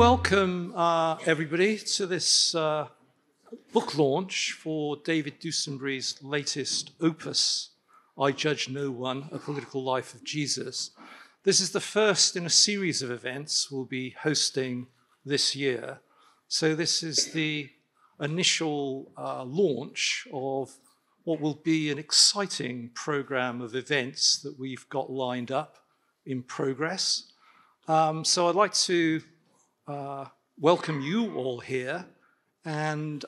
welcome everybody to this book launch for David Dusenberry's latest opus, I Judge No One, A Political Life of Jesus. This is the first in a series of events we'll be hosting this year. So this is the initial launch of what will be an exciting program of events that we've got lined up in progress. So I'd like to welcome you all here, and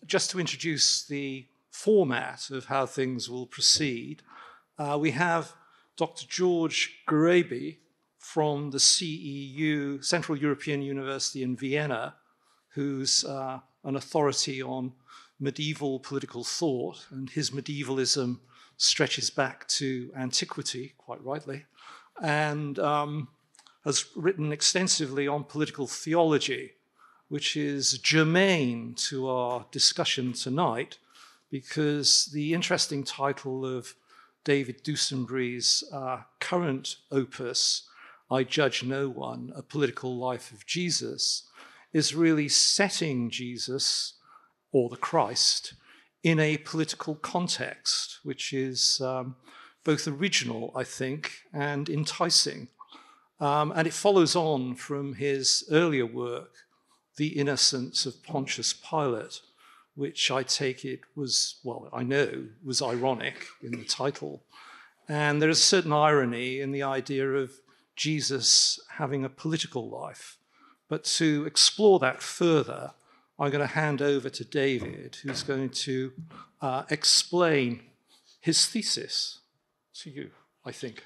just to introduce the format of how things will proceed, we have Dr. George Garabi from the CEU, Central European University in Vienna, who's an authority on medieval political thought, and his medievalism stretches back to antiquity, quite rightly, and has written extensively on political theology, which is germane to our discussion tonight, because the interesting title of David Dusenberry's current opus, I Judge No One, A Political Life of Jesus, is really setting Jesus, or the Christ, in a political context, which is both original, I think, and enticing. And it follows on from his earlier work, The Innocence of Pontius Pilate, which I take it was, well, I know was ironic in the title. And there is a certain irony in the idea of Jesus having a political life. But to explore that further, I'm going to hand over to David, who's going to explain his thesis to you, I think.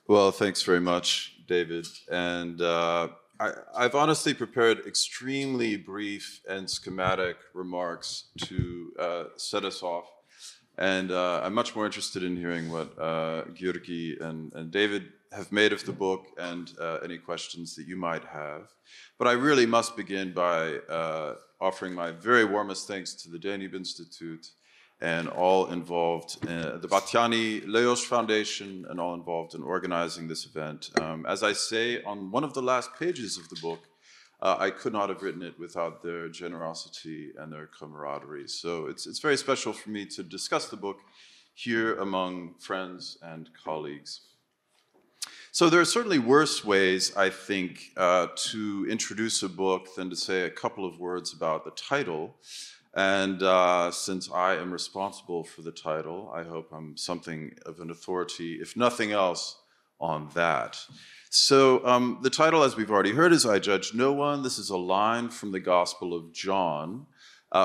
Well, thanks very much, David. And I've honestly prepared extremely brief and schematic remarks to set us off. And I'm much more interested in hearing what György and David have made of the book and any questions that you might have. But I really must begin by offering my very warmest thanks to the Danube Institute and all involved, the Batthyány Lajos Foundation, and all involved in organizing this event. As I say on one of the last pages of the book, I could not have written it without their generosity and their camaraderie. So it's very special for me to discuss the book here among friends and colleagues. So there are certainly worse ways, I think, to introduce a book than to say a couple of words about the title. And since I am responsible for the title, I hope I'm something of an authority, if nothing else, on that. So the title, as we've already heard, is I Judge No One. This is a line from the Gospel of John,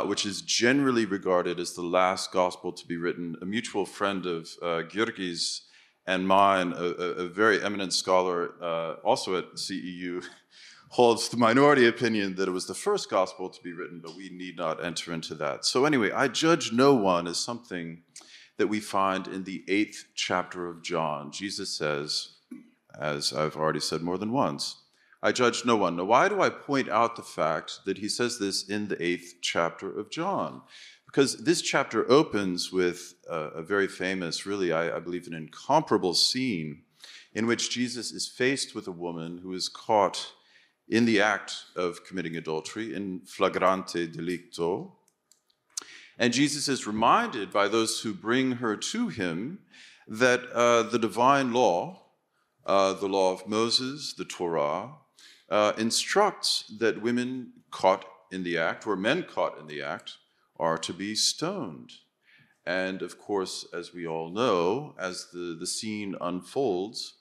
which is generally regarded as the last gospel to be written. A mutual friend of György's and mine, a very eminent scholar, also at CEU, holds the minority opinion that it was the first gospel to be written, but we need not enter into that. So anyway, I Judge No One is something that we find in the 8th chapter of John. Jesus says, as I've already said more than once, I judge no one. Now, why do I point out the fact that he says this in the 8th chapter of John? Because this chapter opens with a very famous, really, I believe, an incomparable scene in which Jesus is faced with a woman who is caught in the act of committing adultery, in flagrante delicto. And Jesus is reminded by those who bring her to him that the divine law, the law of Moses, the Torah, instructs that women caught in the act, or men caught in the act, are to be stoned. And of course, as we all know, as the scene unfolds,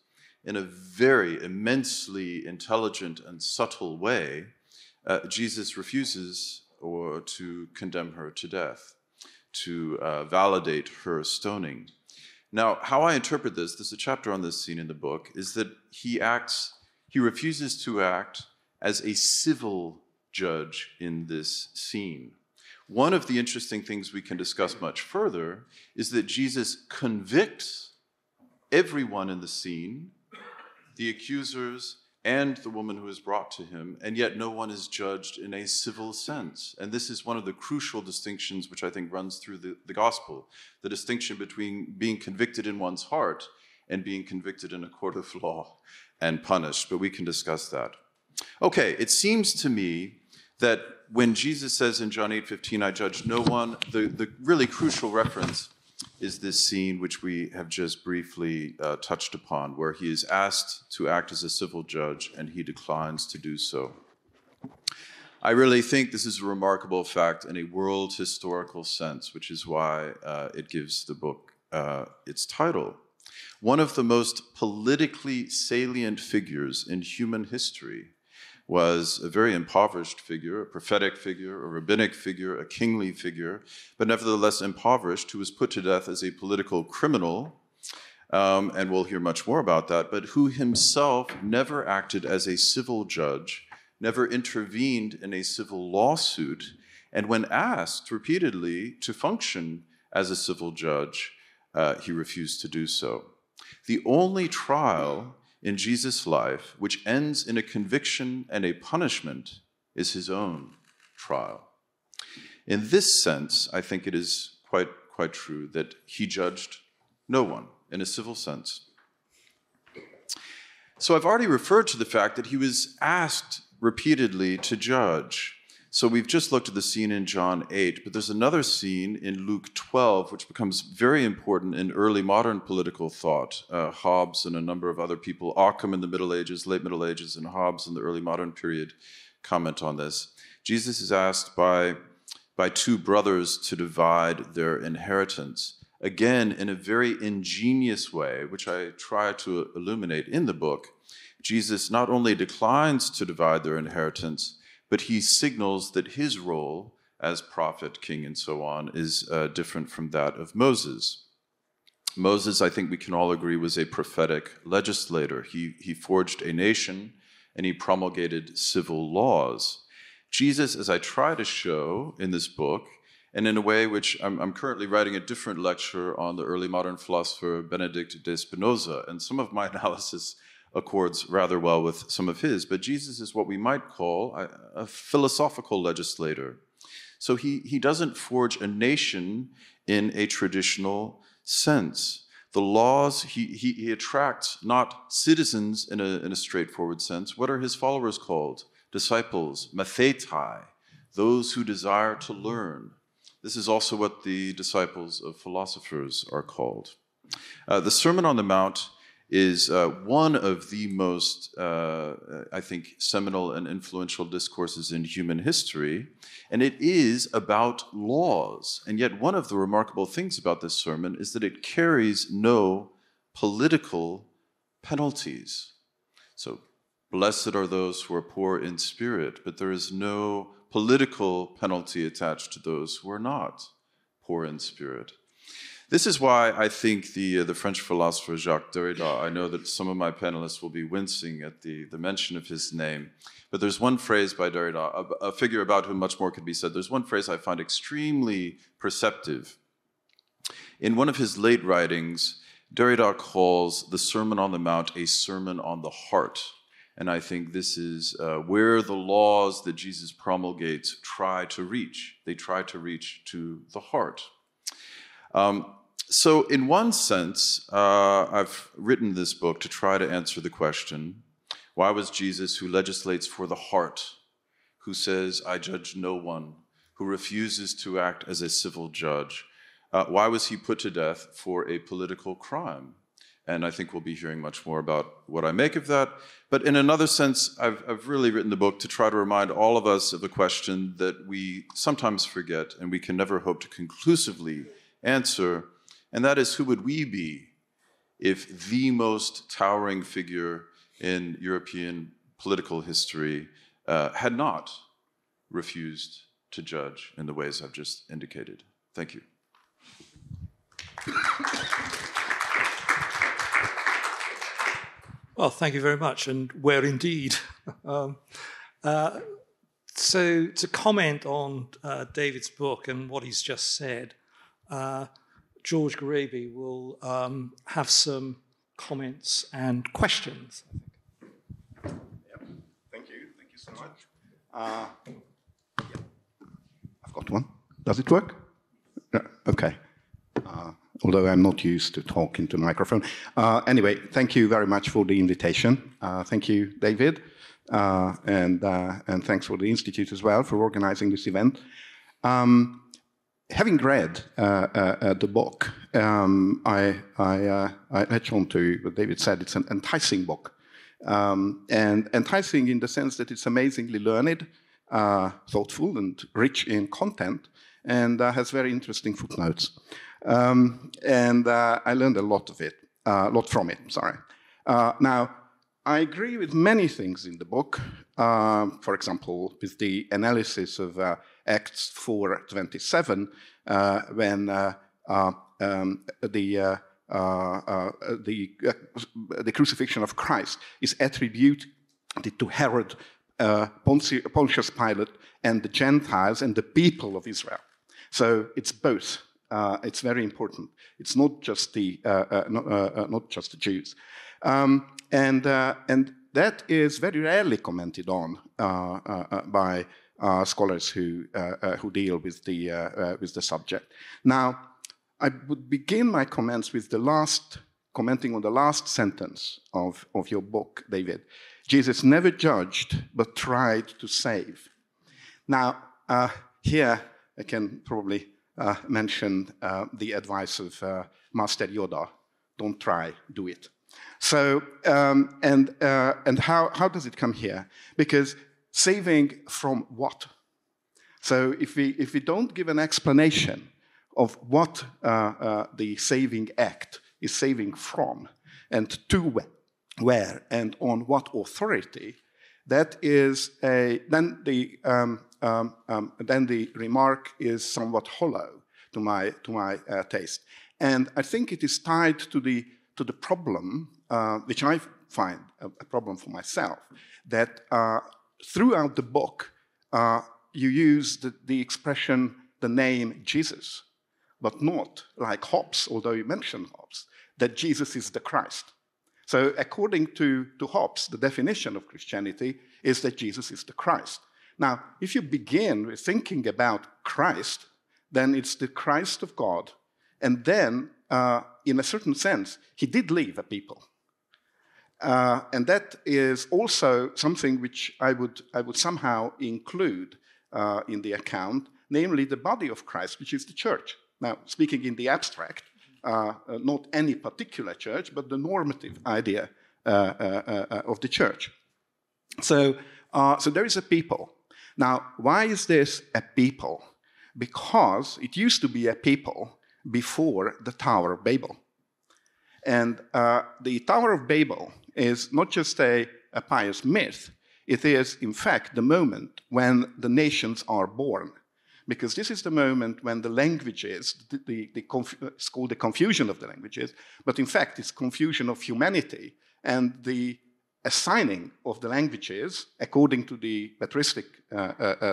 in a very immensely intelligent and subtle way, Jesus refuses to condemn her to death, to validate her stoning. Now, how I interpret this, there's a chapter on this scene in the book, is that he refuses to act as a civil judge in this scene. One of the interesting things we can discuss much further is that Jesus convicts everyone in the scene, the accusers and the woman who is brought to him, and yet no one is judged in a civil sense. And this is one of the crucial distinctions which I think runs through the gospel, the distinction between being convicted in one's heart and being convicted in a court of law and punished. But we can discuss that. Okay, it seems to me that when Jesus says in John 8:15, I judge no one, the really crucial reference is this scene which we have just briefly touched upon, where he is asked to act as a civil judge and he declines to do so. I really think this is a remarkable fact in a world historical sense, which is why it gives the book its title. One of the most politically salient figures in human history was a very impoverished figure, a prophetic figure, a rabbinic figure, a kingly figure, but nevertheless impoverished, who was put to death as a political criminal, and we'll hear much more about that, but who himself never acted as a civil judge, never intervened in a civil lawsuit, and when asked repeatedly to function as a civil judge, he refused to do so. The only trial in Jesus' life, which ends in a conviction and a punishment, is his own trial. In this sense, I think it is quite true that he judged no one in a civil sense. So I've already referred to the fact that he was asked repeatedly to judge. So we've just looked at the scene in John 8, but there's another scene in Luke 12, which becomes very important in early modern political thought. Hobbes and a number of other people, Occam in the Middle Ages, late Middle Ages, and Hobbes in the early modern period, comment on this. Jesus is asked by two brothers to divide their inheritance, again in a very ingenious way, which I try to illuminate in the book. Jesus not only declines to divide their inheritance, but he signals that his role as prophet, king, and so on is different from that of Moses. Moses, I think we can all agree, was a prophetic legislator. He forged a nation and he promulgated civil laws. Jesus, as I try to show in this book, and in a way which I'm currently writing a different lecture on the early modern philosopher Benedict de Spinoza, and some of my analysis accords rather well with some of his, but Jesus is what we might call a philosophical legislator. So he doesn't forge a nation in a traditional sense. The laws, he attracts not citizens in a straightforward sense. What are his followers called? Disciples, mathetai, those who desire to learn. This is also what the disciples of philosophers are called. The Sermon on the Mount is one of the most, I think, seminal and influential discourses in human history, and it is about laws. And yet one of the remarkable things about this sermon is that it carries no political penalties. So, blessed are those who are poor in spirit, but there is no political penalty attached to those who are not poor in spirit. This is why I think the French philosopher Jacques Derrida, I know that some of my panelists will be wincing at the mention of his name, but there's one phrase by Derrida, a figure about whom much more could be said. There's one phrase I find extremely perceptive. In one of his late writings, Derrida calls the Sermon on the Mount a sermon on the heart. And I think this is where the laws that Jesus promulgates try to reach. They try to reach to the heart. So in one sense, I've written this book to try to answer the question, why was Jesus, who legislates for the heart, who says, I judge no one, who refuses to act as a civil judge, why was he put to death for a political crime? And I think we'll be hearing much more about what I make of that. But in another sense, I've really written the book to try to remind all of us of a question that we sometimes forget and we can never hope to conclusively answer, and that is, who would we be if the most towering figure in European political history had not refused to judge in the ways I've just indicated? Thank you. Well, thank you very much, and where indeed. So to comment on David's book and what he's just said, George Garabi will have some comments and questions. so much. I've got one. Does it work? No. Okay. Although I'm not used to talking to the microphone. Anyway, thank you very much for the invitation. Thank you, David, and thanks for the Institute as well for organizing this event. Having read the book, I latch on to what David said. It's an enticing book, and enticing in the sense that it's amazingly learned, thoughtful, and rich in content, and has very interesting footnotes. And I learned a lot from it. Sorry. Now, I agree with many things in the book. For example, with the analysis of Acts 4:27, when the crucifixion of Christ is attributed to Herod, Pontius Pilate, and the Gentiles and the people of Israel. So it's both. It's very important. It's not just the Jews, and that is very rarely commented on by scholars who deal with the subject. Now, I would begin my comments with commenting on the last sentence of your book, David. Jesus never judged, but tried to save. Now, here I can probably mention the advice of Master Yoda: "Don't try, do it." So, and how does it come here? Because saving from what? So, if we don't give an explanation of what the saving act is saving from, and to where, and on what authority, that is then the remark is somewhat hollow to my taste, and I think it is tied to the problem, which I find a problem for myself, that throughout the book you use the expression, the name Jesus, but not like Hobbes, although you mention Hobbes, that Jesus is the Christ. So according to Hobbes, the definition of Christianity is that Jesus is the Christ. Now, if you begin with thinking about Christ, then it's the Christ of God. And then, in a certain sense, he did leave a people. And that is also something which I would somehow include in the account, namely the body of Christ, which is the church. Now, speaking in the abstract, not any particular church, but the normative idea of the church. So there is a people. Now, why is this a people? Because it used to be a people before the Tower of Babel. And the Tower of Babel is not just a pious myth, it is, in fact, the moment when the nations are born. Because this is the moment when the languages, it's called the confusion of the languages, but in fact it's confusion of humanity, and the assigning of the languages, according to the patristic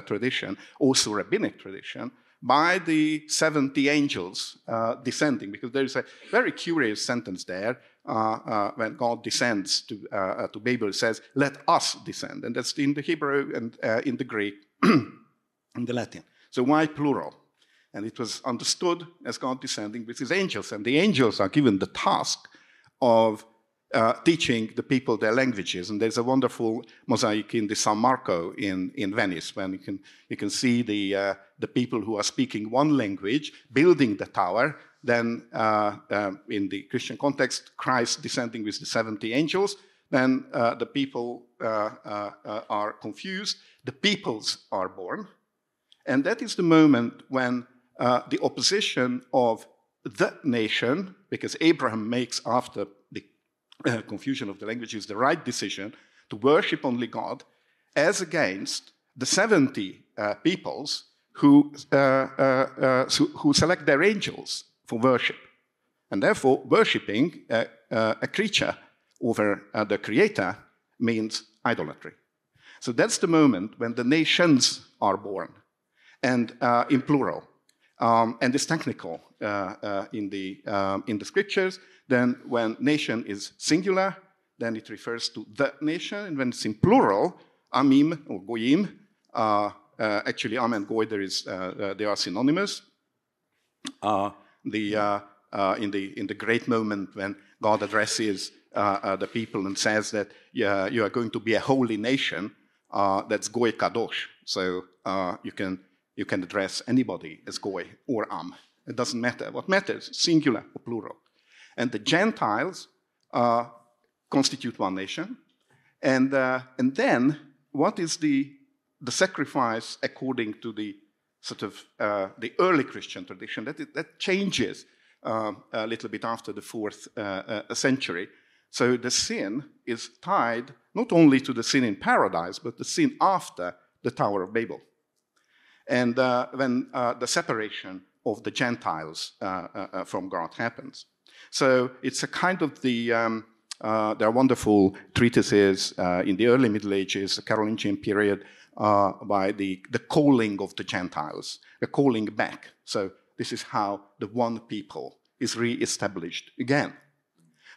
tradition, also rabbinic tradition, by the 70 angels descending, because there is a very curious sentence there when God descends to Babel. It says, "Let us descend," and that's in the Hebrew and in the Greek, in the Latin. So why plural? And it was understood as God descending with his angels, and the angels are given the task of teaching the people their languages. And there's a wonderful mosaic in the San Marco in Venice, when you can see the people who are speaking one language building the tower. Then in the Christian context, Christ descending with the 70 angels. Then the people are confused. The peoples are born. And that is the moment when the opposition of the nation, because Abraham makes after the confusion of the languages the right decision to worship only God, as against the 70 peoples who select their angels for worship, and therefore worshipping a creature over the Creator means idolatry. So that's the moment when the nations are born, and in plural, and it's technical in the scriptures. Then when nation is singular, then it refers to the nation, and when it's in plural, Amim or Goyim. Actually, Am and Goy, they are synonymous. In the great moment when God addresses the people and says that you are going to be a holy nation, that's Goy Kadosh. So you can address anybody as Goy or Am. It doesn't matter. What matters, singular or plural. And the Gentiles constitute one nation. And then what is the sacrifice according to the sort of the early Christian tradition? That changes a little bit after the 4th century. So the sin is tied not only to the sin in paradise, but the sin after the Tower of Babel. And when the separation of the Gentiles from God happens. So it's a kind of there are wonderful treatises in the early Middle Ages, the Carolingian period, by the calling of the Gentiles, the calling back. So this is how the one people is re-established again.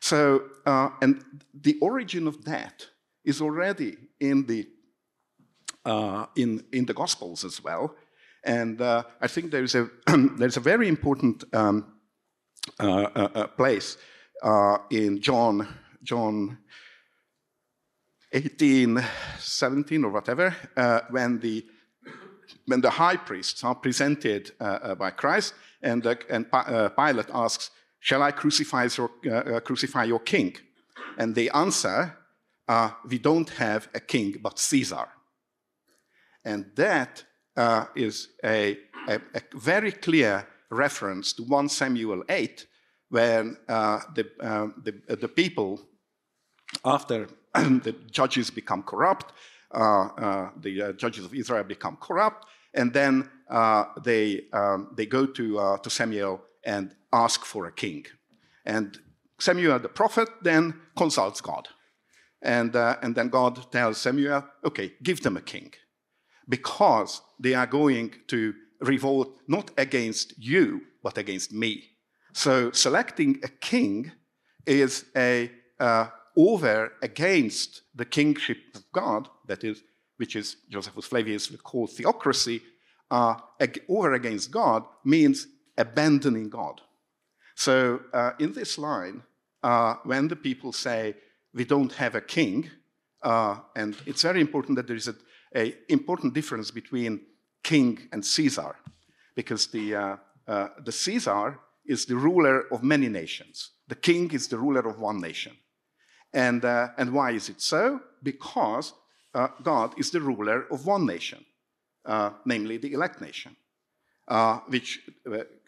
So, and the origin of that is already in the Gospels as well. And I think there's a very important place in John 18:17 or whatever, when the high priests are presented by Christ, and Pilate asks, "Shall I crucify your king?" And they answer, "We don't have a king but Caesar." And that is a very clear reference to 1 Samuel 8, when the people, after the judges become corrupt, the judges of Israel become corrupt, and then they go to Samuel and ask for a king. And Samuel the prophet then consults God. And then God tells Samuel, okay, give them a king, because they are going to revolt not against you, but against me. So selecting a king is over against the kingship of God, that is, which is Josephus Flavius would call theocracy. Over against God means abandoning God. So in this line, when the people say we don't have a king, and it's very important that there is an important difference between king and Caesar, because the Caesar is the ruler of many nations. The king is the ruler of one nation. And why is it so? Because God is the ruler of one nation, namely the elect nation, which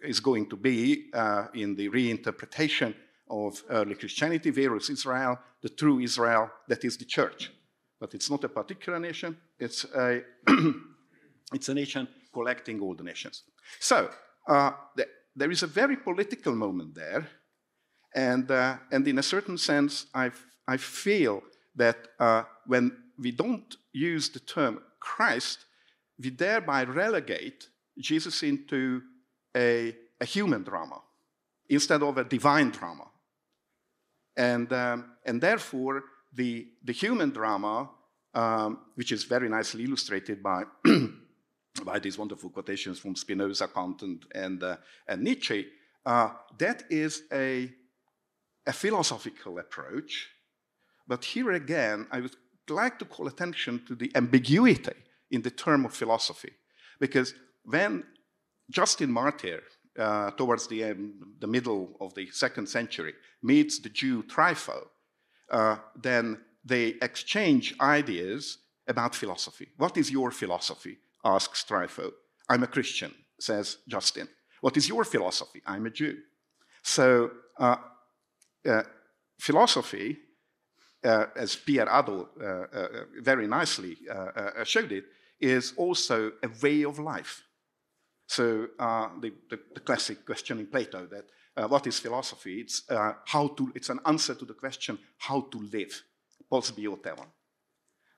is going to be, in the reinterpretation of early Christianity, Verus Israel, the true Israel, that is the church. But it's not a particular nation, it's a nation collecting all the nations. So there is a very political moment there, and in a certain sense, I feel that when we don't use the term Christ, we thereby relegate Jesus into a human drama instead of a divine drama. And therefore, the human drama, which is very nicely illustrated by by these wonderful quotations from Spinoza, Kant, and Nietzsche, that is a philosophical approach. But here again, I would like to call attention to the ambiguity in the term of philosophy, because when Justin Martyr, towards the middle of the 2nd century, meets the Jew Trypho, then they exchange ideas about philosophy. What is your philosophy? Asks Trypho. I'm a Christian, says Justin. What is your philosophy? I'm a Jew. So philosophy, as Pierre Hadot very nicely showed it, is also a way of life. So the classic question in Plato that what is philosophy? It's it's an answer to the question how to live. Pos bioteon.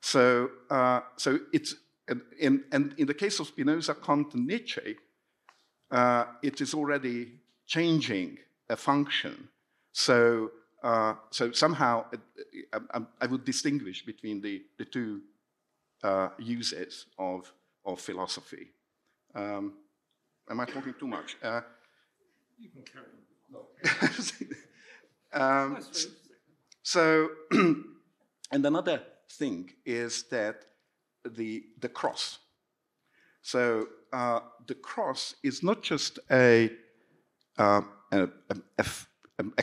So it's and in the case of Spinoza, Kant, and Nietzsche, it is already changing a function. So somehow I would distinguish between the two uses of philosophy. Am I talking too much? You can carry on. So, and another thing is that the cross. So the cross is not just a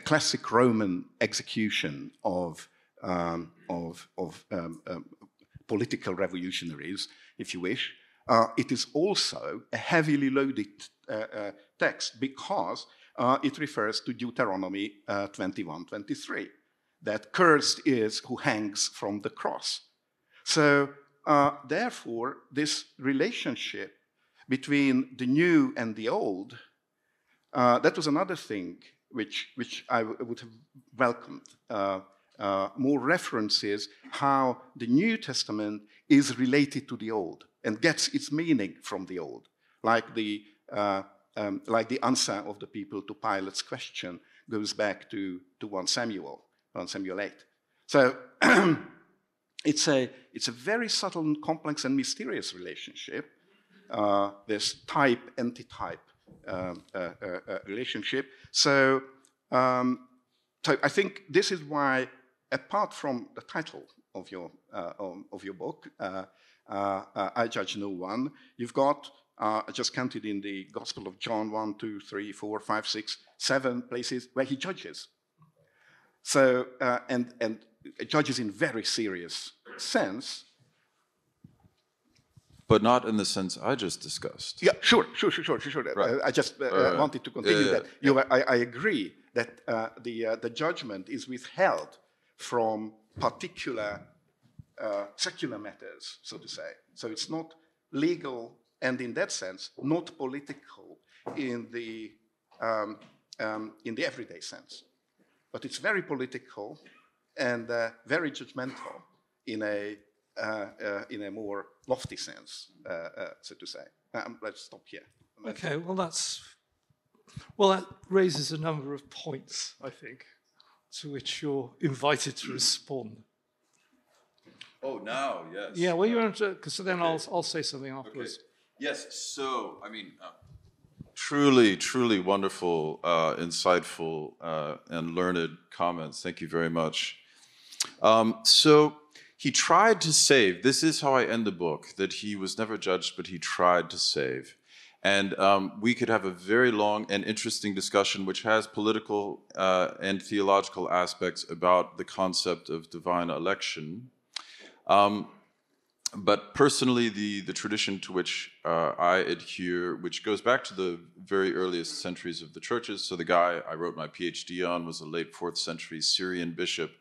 classic Roman execution of political revolutionaries, if you wish. It is also a heavily loaded text because it refers to Deuteronomy 21:23, that cursed is who hangs from the cross. So therefore, this relationship between the new and the old, that was another thing which I would have welcomed. More references how the New Testament is related to the Old and gets its meaning from the Old, like the answer of the people to Pilate's question goes back to 1 Samuel 8. So it's a very subtle and complex and mysterious relationship. This type-antitype relationship. So I think this is why, apart from the title of your book, I Judge No One, you've got, I just counted in the Gospel of John, 1, 2, 3, 4, 5, 6, 7 places where he judges. So, and judges in very serious sense. But not in the sense I just discussed. Yeah, sure. Right. I just wanted to continue that. I agree that the judgment is withheld from particular secular matters, so to say. So it's not legal, and in that sense, not political in the everyday sense. But it's very political and very judgmental in a more lofty sense, so to say. Let's stop here. Okay, that raises a number of points, I think, to which you're invited to respond. Oh, now, yes. Yeah, well, you're because then I'll say something afterwards. Okay. Yes. So, I mean, truly wonderful, insightful, and learned comments. Thank you very much. So he tried to save. This is how I end the book, that he was never judged, but he tried to save. And we could have a very long and interesting discussion, which has political and theological aspects about the concept of divine election. But personally, the tradition to which I adhere, which goes back to the very earliest centuries of the churches. So the guy I wrote my PhD on was a late 4th century Syrian bishop,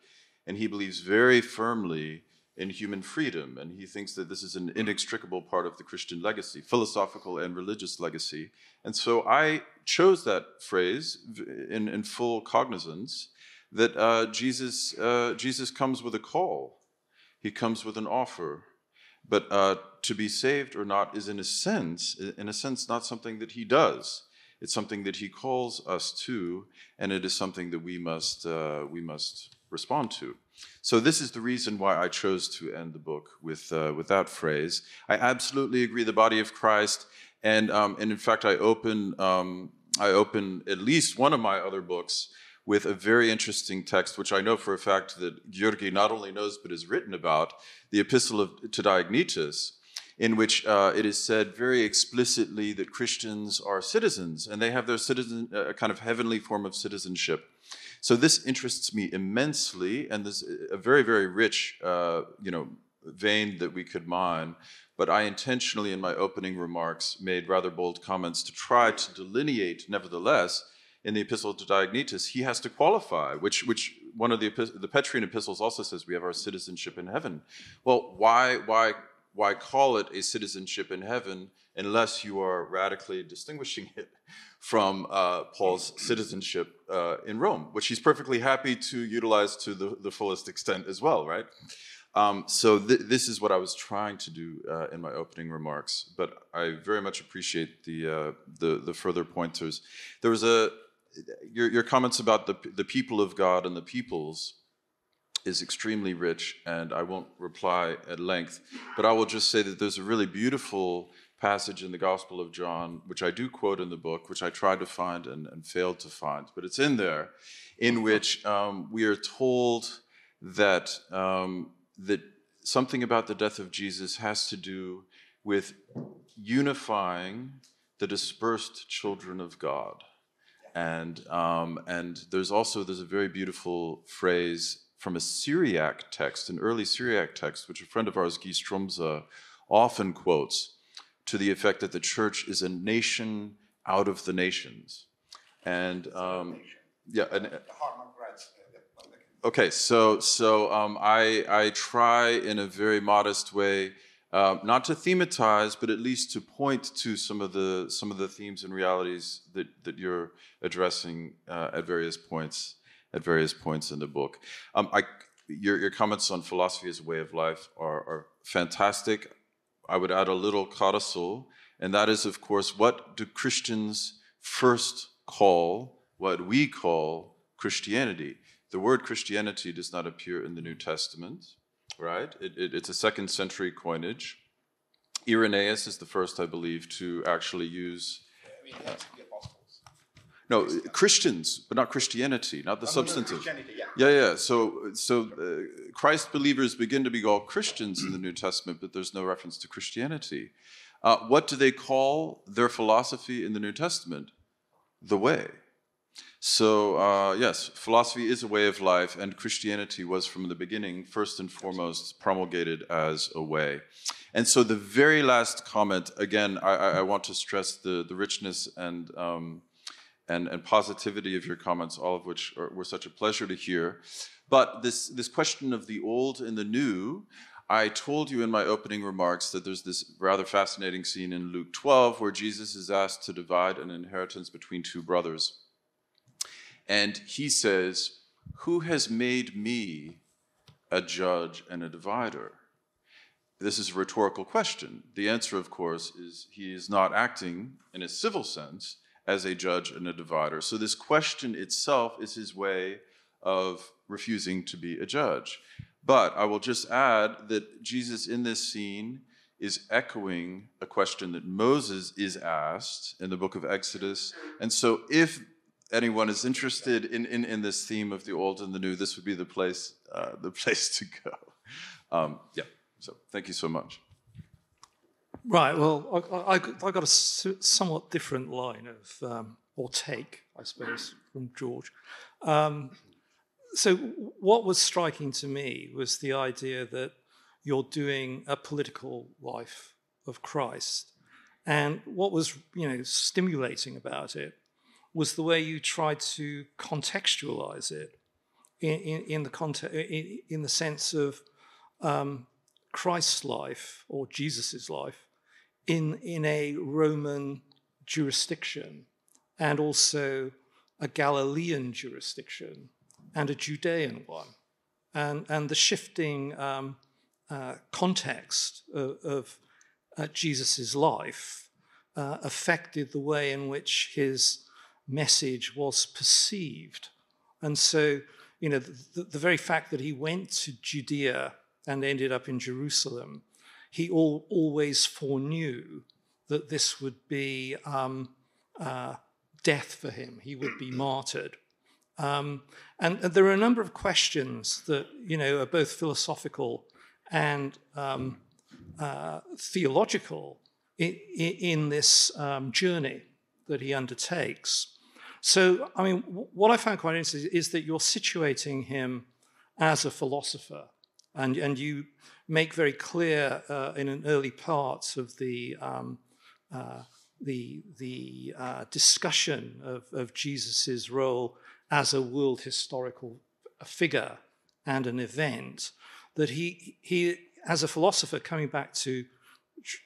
and he believes very firmly in human freedom, and he thinks that this is an inextricable part of the Christian legacy, philosophical and religious legacy. And so I chose that phrase in full cognizance that Jesus comes with a call. He comes with an offer. But to be saved or not is in a sense, not something that he does. It's something that he calls us to, and it is something that we must respond to. So this is the reason why I chose to end the book with that phrase. I absolutely agree. The body of Christ, and in fact, I open at least one of my other books with a very interesting text, which I know for a fact that György not only knows but has written about, the Epistle to Diognetus, in which it is said very explicitly that Christians are citizens, and they have their a kind of heavenly form of citizenship. So this interests me immensely, and there's a very, very rich, vein that we could mine. But I intentionally, in my opening remarks, made rather bold comments to try to delineate, nevertheless, in the Epistle to Diognetus, he has to qualify, which one of the Petrine epistles also says we have our citizenship in heaven. Well, why call it a citizenship in heaven unless you are radically distinguishing it from Paul's citizenship in Rome, which he's perfectly happy to utilize to the fullest extent as well, right? So this is what I was trying to do in my opening remarks, but I very much appreciate the further pointers. There was your comments about the people of God and the peoples is extremely rich, and I won't reply at length, but I will just say that there's a really beautiful passage in the Gospel of John, which I do quote in the book, which I tried to find and failed to find, but it's in there, in which we are told that that something about the death of Jesus has to do with unifying the dispersed children of God. And there's a very beautiful phrase from a Syriac text, an early Syriac text, which a friend of ours, Guy Stromza, often quotes, to the effect that the church is a nation out of the nations. And okay, so I try in a very modest way, not to thematize, but at least to point to some of the themes and realities that you're addressing at various points in the book. Your comments on philosophy as a way of life are fantastic. I would add a little codicil, and that is, of course, what do Christians first call what we call Christianity? The word Christianity does not appear in the New Testament, right? It's a 2nd century coinage. Irenaeus is the first, I believe, to actually use... No, Christians, but not Christianity, not the substantive. Yeah. So Christ believers begin to be called Christians in the New Testament, but there's no reference to Christianity. What do they call their philosophy in the New Testament? The way. So yes, philosophy is a way of life, and Christianity was from the beginning, first and foremost, promulgated as a way. And so the very last comment, again, I want to stress the richness and positivity of your comments, all of which were such a pleasure to hear. But this question of the old and the new, I told you in my opening remarks that there's this rather fascinating scene in Luke 12 where Jesus is asked to divide an inheritance between two brothers. And he says, "Who has made me a judge and a divider?" This is a rhetorical question. The answer, of course, is he is not acting in a civil sense as a judge and a divider. So this question itself is his way of refusing to be a judge. But I will just add that Jesus in this scene is echoing a question that Moses is asked in the book of Exodus. And so if anyone is interested in this theme of the old and the new, this would be the place to go. So thank you so much. Right, well, I got a somewhat different line of, or take, I suppose, from George. So what was striking to me was the idea that you're doing a political life of Christ. And what was, stimulating about it was the way you tried to contextualize it in the sense of Christ's life or Jesus's life in a Roman jurisdiction, and also a Galilean jurisdiction and a Judean one, and the shifting context of Jesus's life affected the way in which his message was perceived. And so, the very fact that he went to Judea and ended up in Jerusalem, he always foreknew that this would be death for him. He would be martyred. And there are a number of questions that, are both philosophical and theological in this journey that he undertakes. So, what I found quite interesting is that you're situating him as a philosopher, and you make very clear in an early part of the discussion of Jesus's role as a world historical figure and an event, that he as a philosopher, coming back to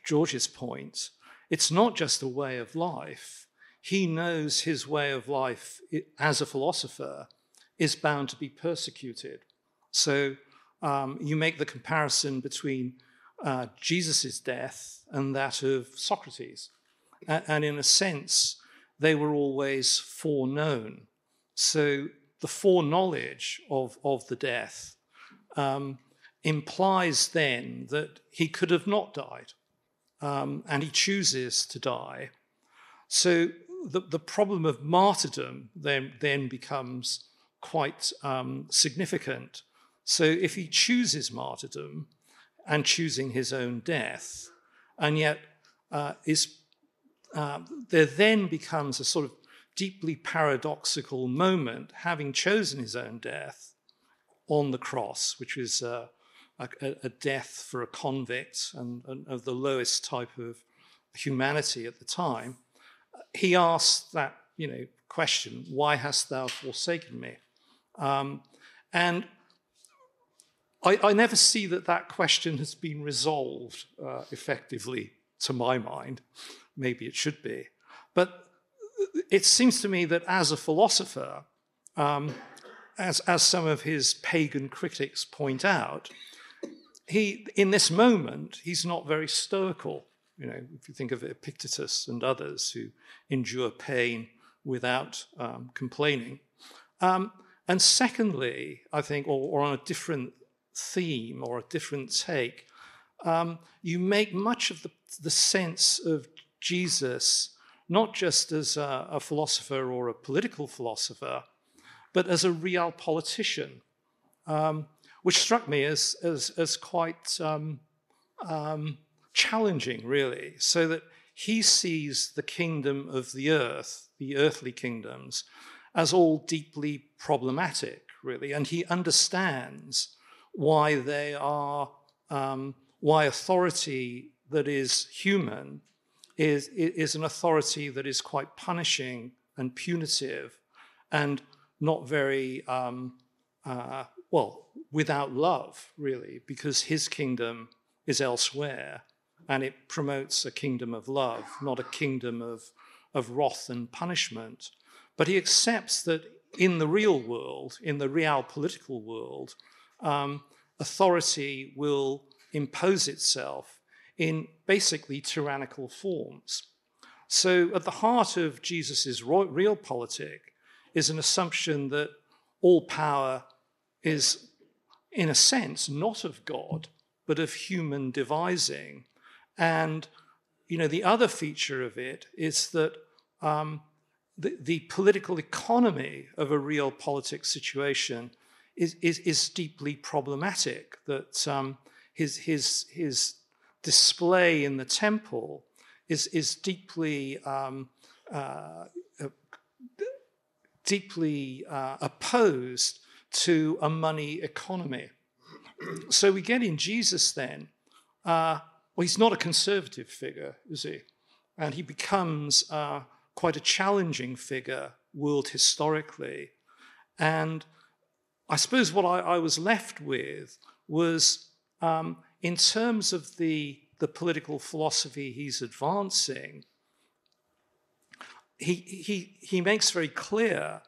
George's point, it's not just a way of life. He knows his way of life as a philosopher is bound to be persecuted. So you make the comparison between Jesus's death and that of Socrates. And in a sense, they were always foreknown. So the foreknowledge of the death implies then that he could have not died, and he chooses to die. So the problem of martyrdom then becomes quite significant. So if he chooses martyrdom and choosing his own death, and yet there then becomes a sort of deeply paradoxical moment, having chosen his own death on the cross, which is a death for a convict and of the lowest type of humanity at the time. He asks that question, "Why hast thou forsaken me?" And I never see that question has been resolved effectively, to my mind. Maybe it should be. But it seems to me that as a philosopher, as some of his pagan critics point out, in this moment, he's not very stoical. If you think of Epictetus and others who endure pain without complaining. And secondly, I think, or on a different theme or a different take, you make much of the sense of Jesus not just as a philosopher or a political philosopher, but as a real politician, which struck me as quite challenging, really, so that he sees the kingdom of the earth, the earthly kingdoms, as all deeply problematic, really, and he understands why they are, why authority that is human is an authority that is quite punishing and punitive and not very, without love, really, because his kingdom is elsewhere and it promotes a kingdom of love, not a kingdom of wrath and punishment. But he accepts that in the real world, in the real political world, authority will impose itself in basically tyrannical forms. So at the heart of Jesus's realpolitik is an assumption that all power is, in a sense, not of God, but of human devising. And, the other feature of it is that the political economy of a realpolitik situation is deeply problematic, that his display in the temple is deeply opposed to a money economy. So we get in Jesus then, he's not a conservative figure, is he? And he becomes quite a challenging figure world historically. And I suppose what I was left with was, in terms of the political philosophy he's advancing, he makes very clear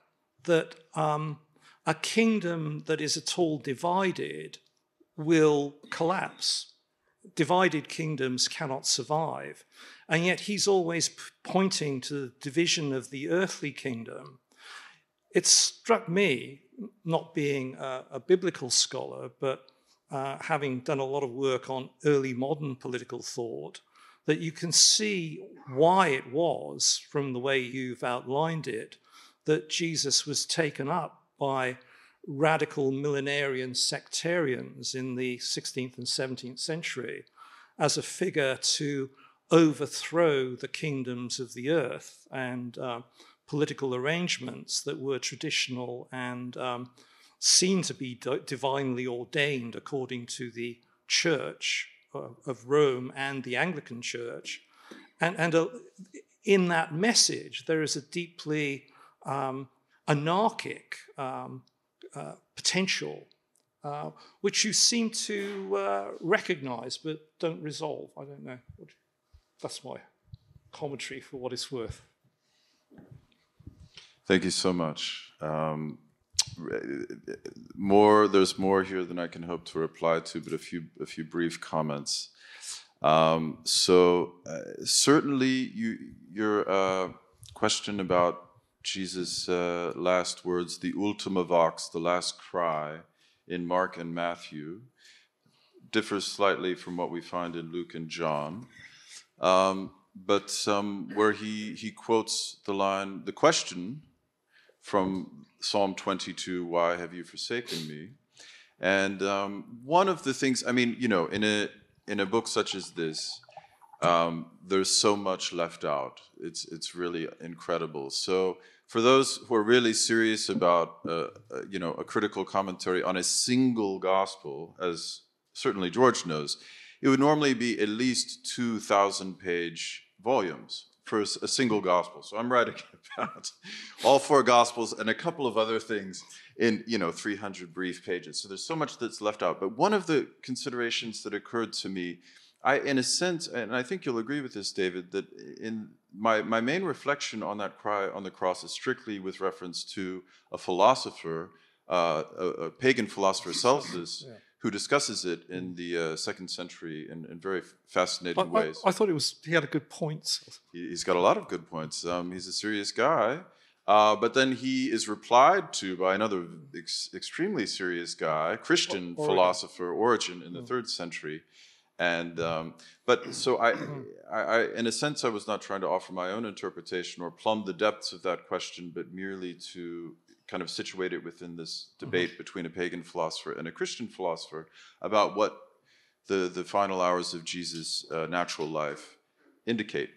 that a kingdom that is at all divided will collapse. Divided kingdoms cannot survive. And yet he's always pointing to the division of the earthly kingdom. It struck me, not being a biblical scholar, but having done a lot of work on early modern political thought, that you can see why it was, from the way you've outlined it, that Jesus was taken up by radical millenarian sectarians in the 16th and 17th century as a figure to overthrow the kingdoms of the earth and political arrangements that were traditional and seen to be divinely ordained according to the Church of Rome and the Anglican Church. And in that message, there is a deeply anarchic potential, which you seem to recognize but don't resolve. I don't know. That's my commentary for what it's worth. Thank you so much. There's more here than I can hope to reply to, but a few brief comments. Certainly, your question about Jesus' last words, the ultima vox, the last cry, in Mark and Matthew, differs slightly from what we find in Luke and John, but where he quotes the question from Psalm 22, "Why have you forsaken me?" And one of the things, I mean, you know, in a book such as this, there's so much left out. It's really incredible. So for those who are really serious about, you know, a critical commentary on a single gospel, as certainly George knows, it would normally be at least 2,000-page volumes for a single gospel. So I'm writing about all 4 gospels and a couple of other things in, you know, 300 brief pages. So there's so much that's left out. But one of the considerations that occurred to me, in a sense, and I think you'll agree with this, David, that in my main reflection on that cry on the cross is strictly with reference to a philosopher, a pagan philosopher, Celsus, who discusses it in the 2nd century in very fascinating ways. I thought he had a good point. He's got a lot of good points. He's a serious guy. But then he is replied to by another extremely serious guy, Christian philosopher, Origen, in the 3rd century. And but so I, in a sense, I was not trying to offer my own interpretation or plumb the depths of that question, but merely to kind of situate it within this debate between a pagan philosopher and a Christian philosopher about what the final hours of Jesus' natural life indicate.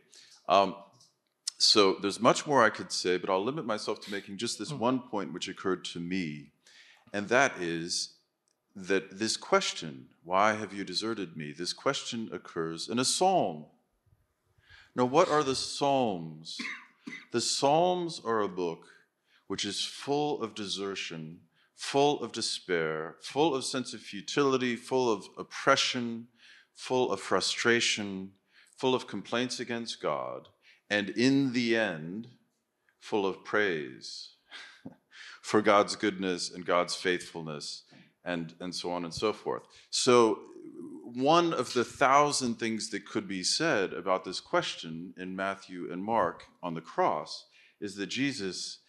So there's much more I could say, but I'll limit myself to making just this one point which occurred to me, and that is that this question, "Why have you deserted me?" this question occurs in a psalm. Now, what are the Psalms? The Psalms are a book which is full of desertion, full of despair, full of sense of futility, full of oppression, full of frustration, full of complaints against God, and in the end, full of praise for God's goodness and God's faithfulness, and so on and so forth. So one of the 1,000 things that could be said about this question in Matthew and Mark on the cross is that Jesus,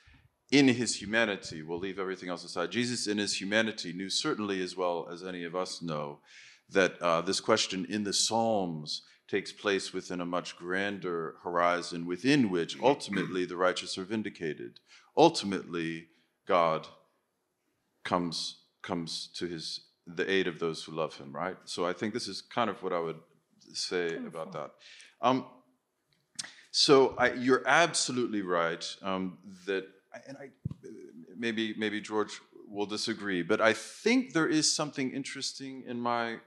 in his humanity, we'll leave everything else aside, Jesus in his humanity knew certainly as well as any of us know that this question in the Psalms takes place within a much grander horizon within which ultimately the righteous are vindicated. Ultimately, God comes to the aid of those who love him, right? So I think this is kind of what I would say about that. You're absolutely right that, and maybe George will disagree, but I think there is something interesting in my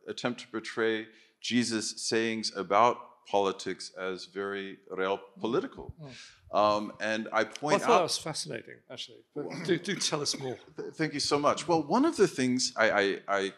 attempt to portray Jesus' sayings about politics as very real political. And I point out... I thought that was fascinating, actually. But do tell us more. Thank you so much. Well, one of the things I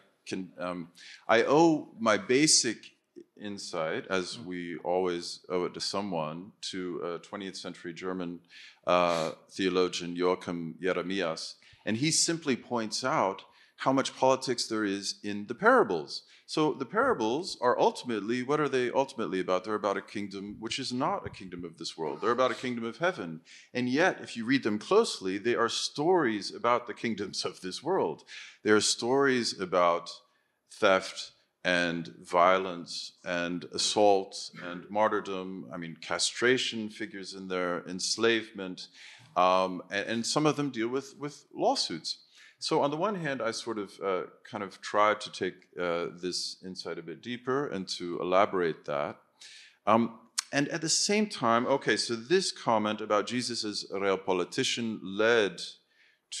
owe my basic insight, as we always owe it to someone, to a 20th century German theologian, Joachim Jeremias, and he simply points out how much politics there is in the parables. So the parables are ultimately, what are they ultimately about? They're about a kingdom which is not a kingdom of this world. They're about a kingdom of heaven. And yet, if you read them closely, they are stories about the kingdoms of this world. They are stories about theft and violence and assault and martyrdom. I mean, castration figures in there, enslavement, and some of them deal with lawsuits. So on the one hand, I sort of kind of tried to take this insight a bit deeper and to elaborate that. And at the same time, okay, so this comment about Jesus as a real politician led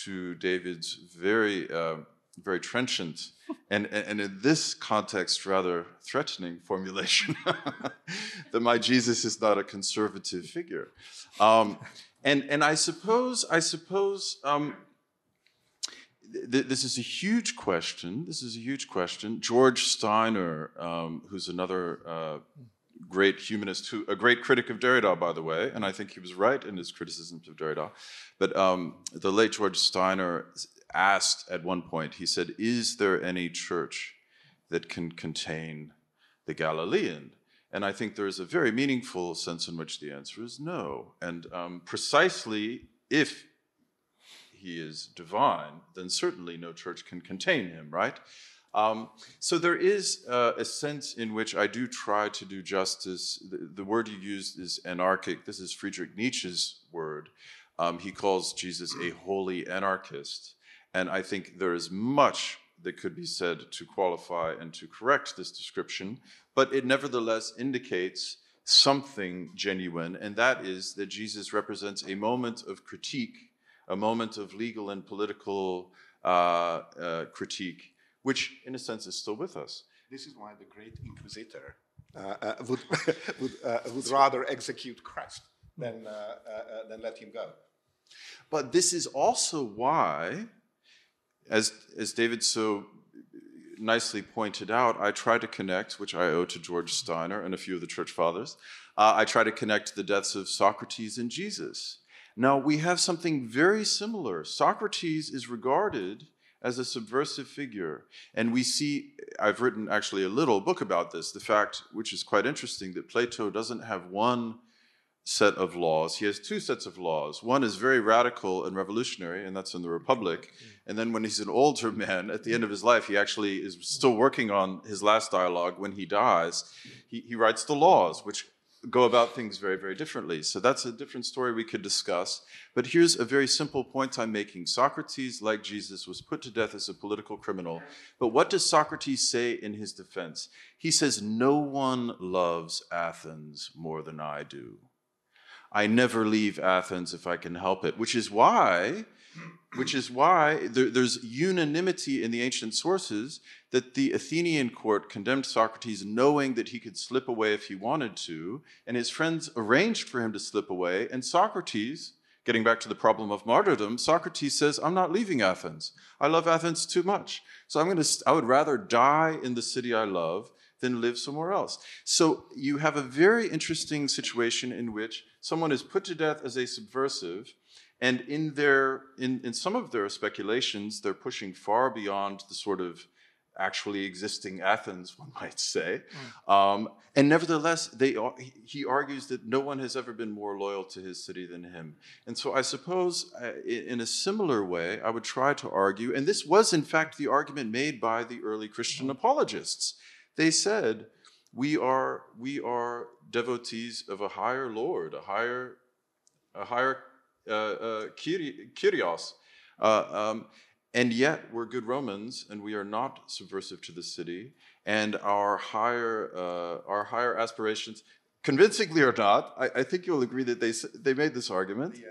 to David's very trenchant and in this context rather threatening formulation that my Jesus is not a conservative figure. And I suppose this is a huge question. George Steiner, who's another great humanist, a great critic of Derrida, by the way, and I think he was right in his criticisms of Derrida. But the late George Steiner asked at one point, he said, "Is there any church that can contain the Galilean?" And I think there is a very meaningful sense in which the answer is no. And precisely if he is divine, then certainly no church can contain him, right? So there is a sense in which I do try to do justice. The word you used is anarchic. This is Friedrich Nietzsche's word. He calls Jesus a holy anarchist. And I think there is much that could be said to qualify and to correct this description, but it nevertheless indicates something genuine, and that is that Jesus represents a moment of critique, a moment of legal and political critique, which in a sense is still with us. This is why the great Inquisitor would rather execute Christ than let him go. But this is also why, as David so nicely pointed out, I try to connect, which I owe to George Steiner and a few of the church fathers, I try to connect the deaths of Socrates and Jesus. Now, we have something very similar. Socrates is regarded as a subversive figure. And we see, I've written actually a little book about this, the fact, which is quite interesting, that Plato doesn't have one set of laws. He has two sets of laws. One is very radical and revolutionary, and that's in the Republic. And then when he's an older man, at the end of his life, he actually is still working on his last dialogue. When he dies, he writes the laws, which go about things very, very differently. So that's a different story we could discuss. But here's a very simple point I'm making. Socrates, like Jesus, was put to death as a political criminal. But what does Socrates say in his defense? He says, "No one loves Athens more than I do. I never leave Athens if I can help it," which is why there's unanimity in the ancient sources that the Athenian court condemned Socrates knowing that he could slip away if he wanted to, and his friends arranged for him to slip away, and Socrates, getting back to the problem of martyrdom, Socrates says, "I'm not leaving Athens. I love Athens too much. So I would rather die in the city I love than live somewhere else." So you have a very interesting situation in which someone is put to death as a subversive, and in some of their speculations, they're pushing far beyond the sort of actually existing Athens, one might say. And nevertheless, he argues that no one has ever been more loyal to his city than him. And so I suppose in a similar way, I would try to argue, and this was in fact the argument made by the early Christian apologists. They said, we are devotees of a higher Lord, a higher Kyrios, and yet we're good Romans, and we are not subversive to the city, and our higher aspirations, convincingly or not, I think you'll agree that they made this argument. The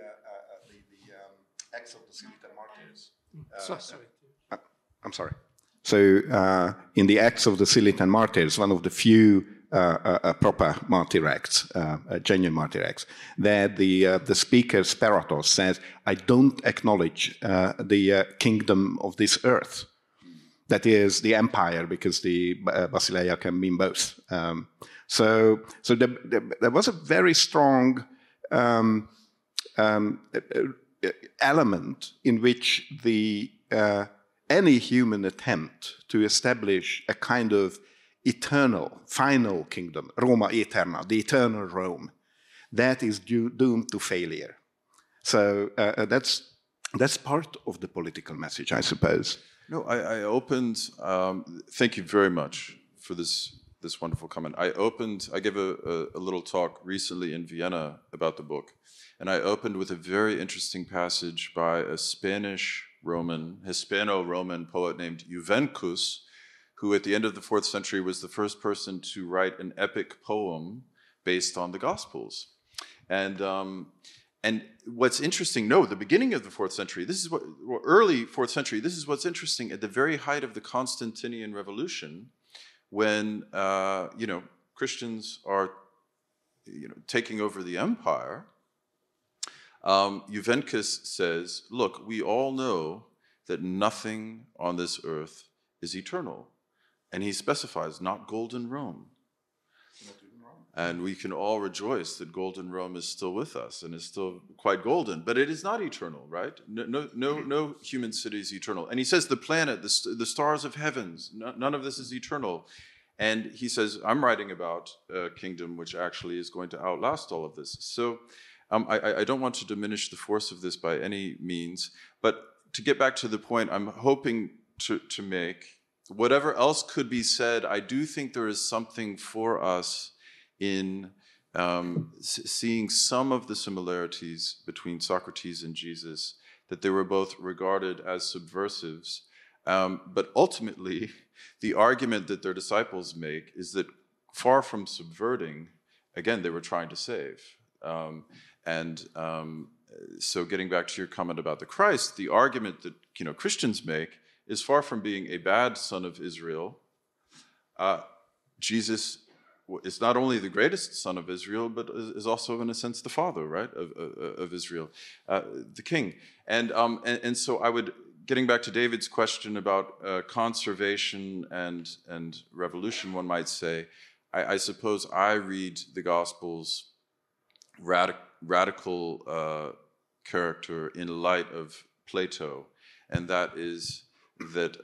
Acts of the Cilician Martyrs. Sorry. I'm sorry. So in the Acts of the Cilician Martyrs, one of the few proper martyr acts, genuine martyr acts, that the speaker Speratos says, "I don't acknowledge the kingdom of this earth." That is the empire, because the Basileia can mean both. So there was a very strong element in which any human attempt to establish a kind of eternal, final kingdom, Roma Eterna, the eternal Rome, that is doomed to failure. So that's part of the political message, I suppose. No, I opened, thank you very much for this wonderful comment. I gave a little talk recently in Vienna about the book, and I opened with a very interesting passage by a Hispano-Roman poet named Juvencus, who at the end of the 4th century was the first person to write an epic poem based on the Gospels. And what's interesting, the beginning of the 4th century, early 4th century, this is what's interesting, at the very height of the Constantinian Revolution, when, Christians are, taking over the empire, Juvencus says, "Look, we all know that nothing on this earth is eternal." And he specifies, not golden Rome. And we can all rejoice that golden Rome is still with us and is still quite golden, but it is not eternal, right? No human city is eternal. And he says the planet, the stars of heavens, none of this is eternal. And he says, I'm writing about a kingdom which actually is going to outlast all of this. So I don't want to diminish the force of this by any means, but to get back to the point I'm hoping to make, whatever else could be said, I do think there is something for us in seeing some of the similarities between Socrates and Jesus, that they were both regarded as subversives. But ultimately, the argument that their disciples make is that far from subverting, again, they were trying to save. So getting back to your comment about the Christ, the argument that Christians make is far from being a bad son of Israel. Jesus is not only the greatest son of Israel, but is also, in a sense, the father, right, of Israel, the king. And so I would, getting back to David's question about conservation and revolution, one might say, I suppose I read the Gospels radical character in light of Plato, and that is that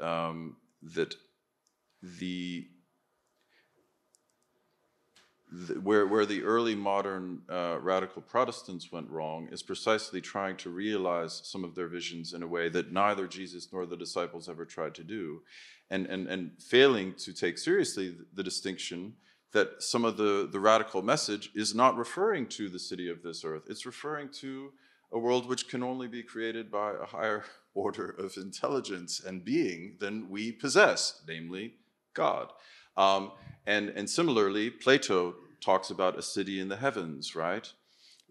where the early modern radical Protestants went wrong is precisely trying to realize some of their visions in a way that neither Jesus nor the disciples ever tried to do, and failing to take seriously the distinction that some of the radical message is not referring to the city of this earth. It's referring to a world which can only be created by a higher order of intelligence and being than we possess, namely God. And similarly, Plato talks about a city in the heavens, right,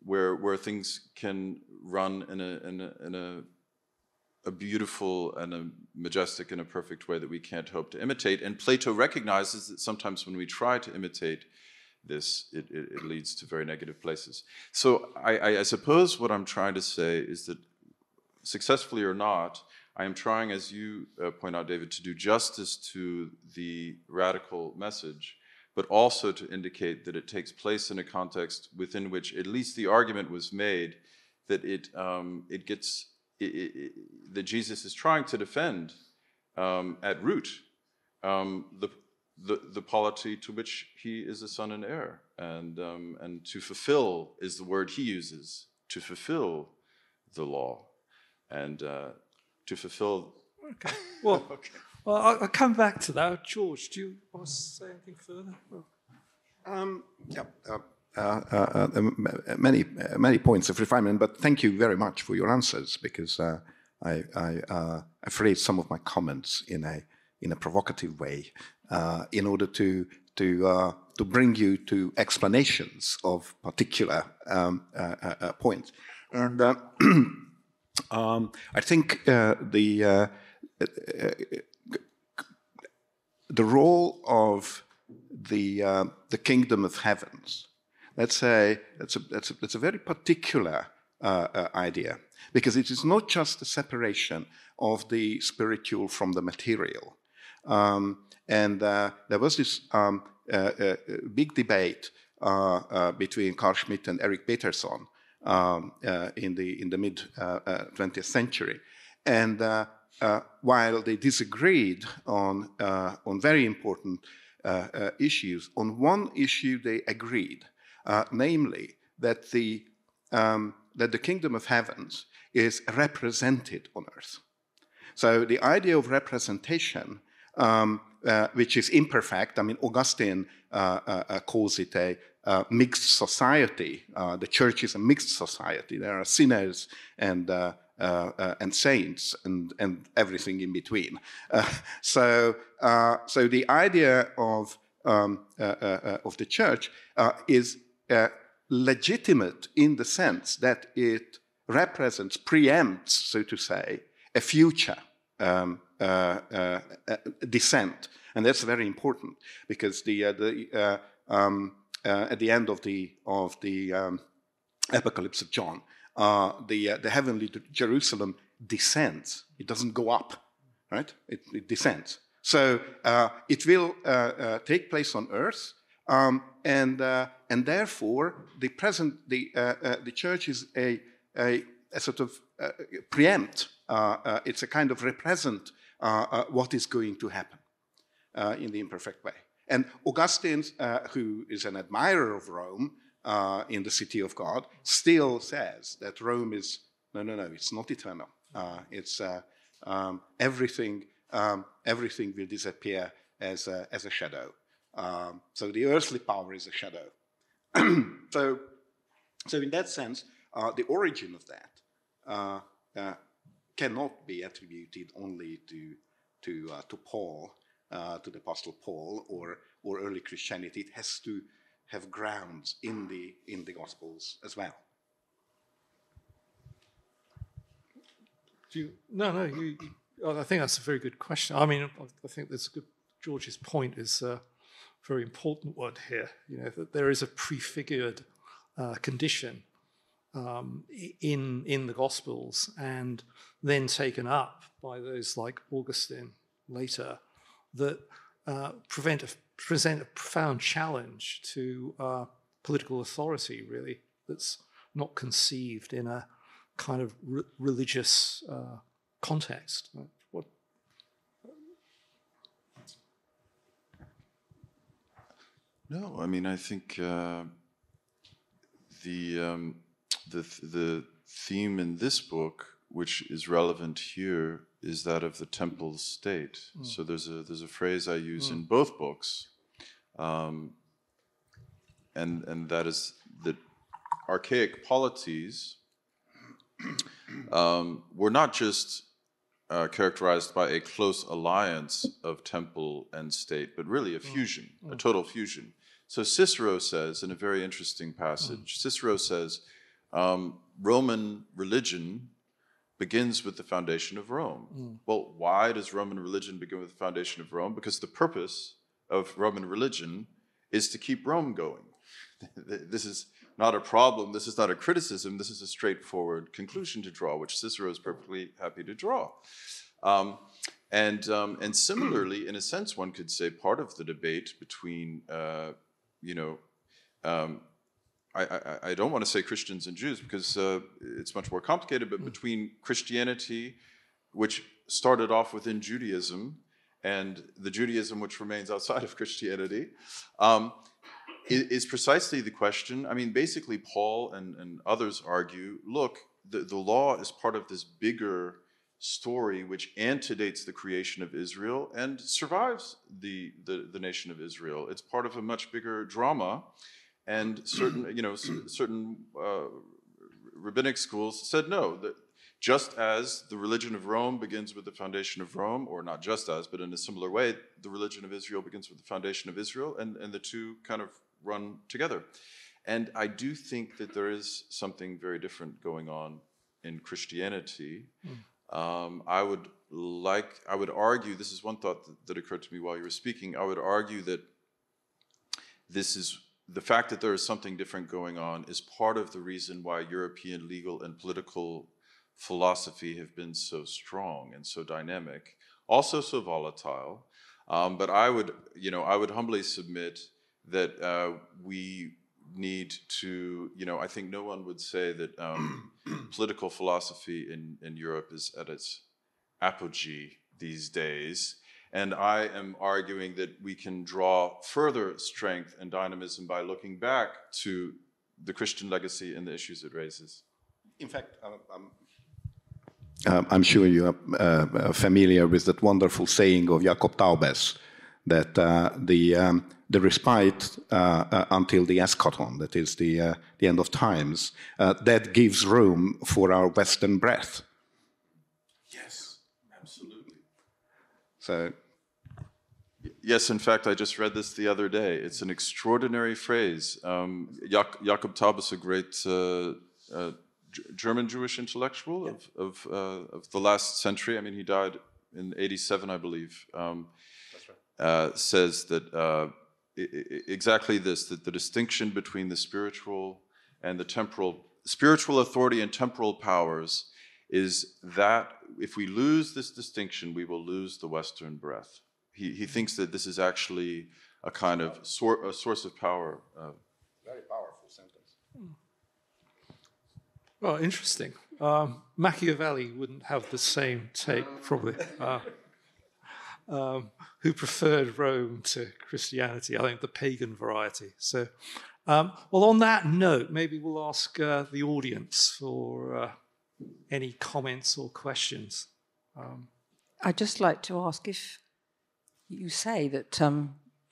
where things can run in a beautiful and a majestic and a perfect way that we can't hope to imitate. And Plato recognizes that sometimes when we try to imitate this, it leads to very negative places. So I suppose what I'm trying to say is that, successfully or not, I am trying, as you point out, David, to do justice to the radical message, but also to indicate that it takes place in a context within which at least the argument was made that that Jesus is trying to defend at root the polity to which he is a son and heir, and to fulfill is the word he uses, to fulfill the law, and to fulfill. Okay. Well, well, I'll come back to that. George, do you want to say anything further? Many points of refinement, but thank you very much for your answers, because I phrased some of my comments in a provocative way in order to bring you to explanations of particular points. And I think the role of the kingdom of heavens, let's say, that's a very particular idea, because it is not just a separation of the spiritual from the material. And there was this big debate between Carl Schmitt and Eric Peterson in the mid 20th century, and while they disagreed on very important issues, on one issue they agreed, namely that the kingdom of heavens is represented on earth. So the idea of representation, which is imperfect, I mean, Augustine calls it a mixed society. The church is a mixed society. There are sinners and saints and everything in between. So the idea of the church is legitimate in the sense that it represents, preempts, so to say, a future descent, and that's very important, because at the end of the Apocalypse of John, the heavenly Jerusalem descends. It doesn't go up, right? It descends. So it will take place on earth, and therefore the church is a sort of preempt. It's a kind of represent what is going to happen in the imperfect way. And Augustine, who is an admirer of Rome, in the city of God, still says that Rome is, no, it's not eternal. Everything will disappear as a shadow. So the earthly power is a shadow. So in that sense, the origin of that cannot be attributed only to Paul, to the Apostle Paul, or early Christianity. It has to have grounds in the Gospels as well. I think that's a very good question. I mean, I think that's a good. George's point is a very important one here. You know, that there is a prefigured condition in the Gospels, and then taken up by those like Augustine later, that present a profound challenge to political authority, really, that's not conceived in a kind of religious context. No, I mean, I think the theme in this book, which is relevant here, is that of the temple state. So there's a phrase I use in both books, and that is that archaic polities were not just characterized by a close alliance of temple and state, but really a fusion, a total fusion. So Cicero says, in a very interesting passage, Cicero says, Roman religion begins with the foundation of Rome. Well, why does Roman religion begin with the foundation of Rome? Because the purpose of Roman religion is to keep Rome going. This is not a problem, this is not a criticism, this is a straightforward conclusion to draw, which Cicero is perfectly happy to draw. And similarly, in a sense, one could say part of the debate between, I don't want to say Christians and Jews because it's much more complicated, but between Christianity, which started off within Judaism, and the Judaism which remains outside of Christianity, is precisely the question. I mean, basically, Paul and others argue, look, the law is part of this bigger story which antedates the creation of Israel and survives the nation of Israel. It's part of a much bigger drama. And certain rabbinic schools said no, that just as the religion of Rome begins with the foundation of Rome, or not just as, but in a similar way, the religion of Israel begins with the foundation of Israel, and the two kind of run together. And I do think that there is something very different going on in Christianity. I would argue, this is one thought that occurred to me while you were speaking, I would argue that the fact that there is something different going on is part of the reason why European legal and political philosophy have been so strong and so dynamic, also so volatile. But I would humbly submit that we need to, I think no one would say that political philosophy in Europe is at its apogee these days. And I am arguing that we can draw further strength and dynamism by looking back to the Christian legacy and the issues it raises. In fact, I'm sure you are familiar with that wonderful saying of Jakob Taubes, that the respite until the eschaton, that is the end of times, that gives room for our Western breath. Yes, absolutely. So. Yes, in fact, I just read this the other day. It's an extraordinary phrase. Jakob Taubes, a great German Jewish intellectual of the last century. I mean, he died in 87, I believe. That's right. Says that exactly this: that the distinction between the spiritual and the temporal, spiritual authority and temporal powers, is that if we lose this distinction, we will lose the Western breath. He thinks that this is actually a kind of a source of power. Very powerful sentence. Well, interesting. Machiavelli wouldn't have the same take, probably. who preferred Rome to Christianity, I think the pagan variety. So, well, on that note, maybe we'll ask the audience for any comments or questions. I'd just like to ask, if you say that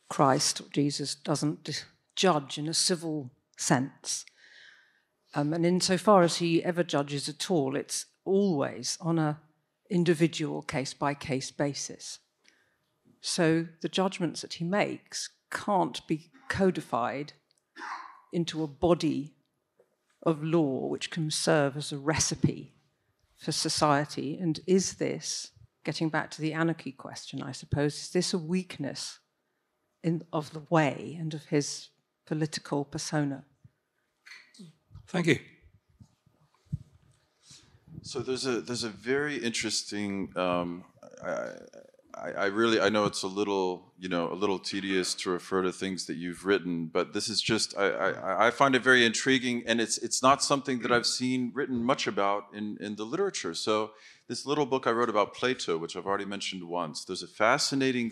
Christ, or Jesus, doesn't judge in a civil sense, and insofar as he ever judges at all, it's always on an individual case-by-case basis. So the judgments that he makes can't be codified into a body of law which can serve as a recipe for society. And is this, getting back to the anarchy question, I suppose, is this a weakness of the way and of his political persona? Thank you. So there's a very interesting. I know it's a little tedious to refer to things that you've written, but this is just I find it very intriguing, and it's not something that I've seen written much about in the literature. So this little book I wrote about Plato, which I've already mentioned once, there's a fascinating